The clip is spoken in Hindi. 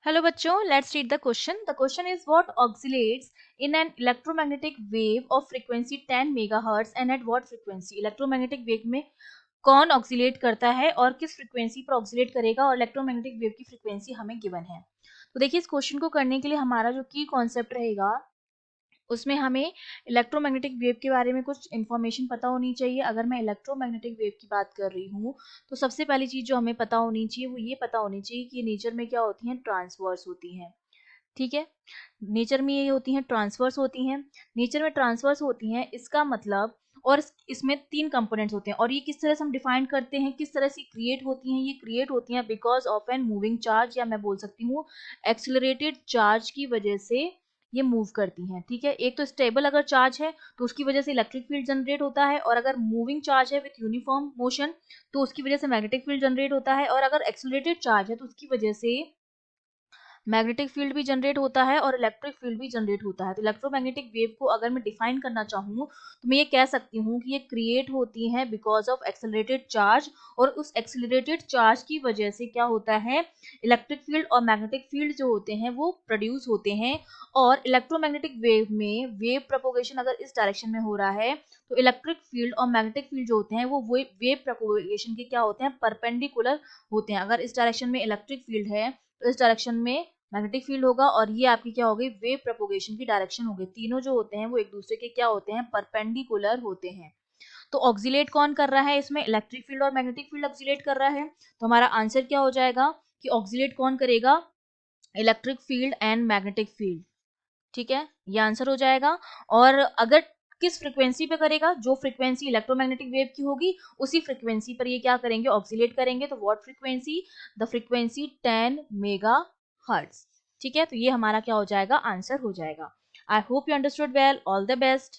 Hello बच्चों, let's read the question. The question is what oscillates in an electromagnetic wave of frequency 10 megahertz and at what frequency? Electromagnetic wave में कौन ऑक्सीलेट करता है और किस फ्रीक्वेंसी पर ऑक्सीलेट करेगा और इलेक्ट्रोमैग्नेटिक वेव की फ्रीक्वेंसी हमें गिवन है। तो देखिए इस क्वेश्चन को करने के लिए हमारा जो की कॉन्सेप्ट रहेगा उसमें हमें इलेक्ट्रोमैग्नेटिक वेव के बारे में कुछ इन्फॉर्मेशन पता होनी चाहिए। अगर मैं इलेक्ट्रोमैग्नेटिक वेव की बात कर रही हूँ तो सबसे पहली चीज़ जो हमें पता होनी चाहिए वो ये पता होनी चाहिए कि नेचर में क्या होती हैं, ट्रांसवर्स होती हैं। ठीक है, नेचर में ये होती हैं ट्रांसवर्स होती हैं। नेचर में ट्रांसवर्स होती हैं इसका मतलब, और इसमें तीन कंपोनेंट्स होते हैं और ये किस तरह से हम डिफाइन करते हैं, किस तरह से क्रिएट होती हैं। ये क्रिएट होती हैं because of an moving charge, या मैं बोल सकती हूँ एक्सिलरेटेड चार्ज की वजह से ये मूव करती हैं। ठीक है, एक तो स्टेबल अगर चार्ज है तो उसकी वजह से इलेक्ट्रिक फील्ड जनरेट होता है, और अगर मूविंग चार्ज है विथ यूनिफॉर्म मोशन तो उसकी वजह से मैग्नेटिक फील्ड जनरेट होता है, और अगर एक्सिलरेटेड चार्ज है तो उसकी वजह से मैग्नेटिक फील्ड भी जनरेट होता है और इलेक्ट्रिक फील्ड भी जनरेट होता है। तो इलेक्ट्रोमैग्नेटिक वेव को अगर मैं डिफाइन करना चाहूँ तो मैं ये कह सकती हूँ कि ये क्रिएट होती हैं बिकॉज ऑफ एक्सेलरेटेड चार्ज, और उस एक्सेलरेटेड चार्ज की वजह से क्या होता है, इलेक्ट्रिक फील्ड और मैग्नेटिक फील्ड जो होते हैं वो प्रोड्यूस होते हैं। और इलेक्ट्रोमैग्नेटिक वेव में वेव प्रोपोगेशन अगर इस डायरेक्शन में हो रहा है तो इलेक्ट्रिक फील्ड और मैग्नेटिक फील्ड जो होते हैं वो वेव प्रोपोगेशन के क्या होते हैं, परपेंडिकुलर होते हैं। अगर इस डायरेक्शन में इलेक्ट्रिक फील्ड है तो इस डायरेक्शन में मैग्नेटिक फील्ड होगा, और ये आपकी क्या होगी, वेव प्रोपोगेशन की डायरेक्शन होगी। तीनों जो होते हैं वो एक दूसरे के क्या होते हैं, परपेंडिकुलर होते हैं। तो ऑक्सीलेट कौन कर रहा है इसमें, इलेक्ट्रिक फील्ड और मैग्नेटिक फील्ड ऑक्सीलेट कर रहा है। तो हमारा आंसर क्या हो जाएगा कि ऑक्सीलेट कौन करेगा, electric field and magnetic field. ठीक है, ये आंसर हो जाएगा। और अगर किस फ्रीक्वेंसी पे करेगा, जो फ्रीक्वेंसी इलेक्ट्रोमैग्नेटिक वेव की होगी उसी फ्रीक्वेंसी पर ये क्या करेंगे, ऑक्सीलेट करेंगे। तो what frequency, the frequency 10 mega hertz. ठीक है, तो ये हमारा क्या हो जाएगा, आंसर हो जाएगा। I hope you understood well, all the best.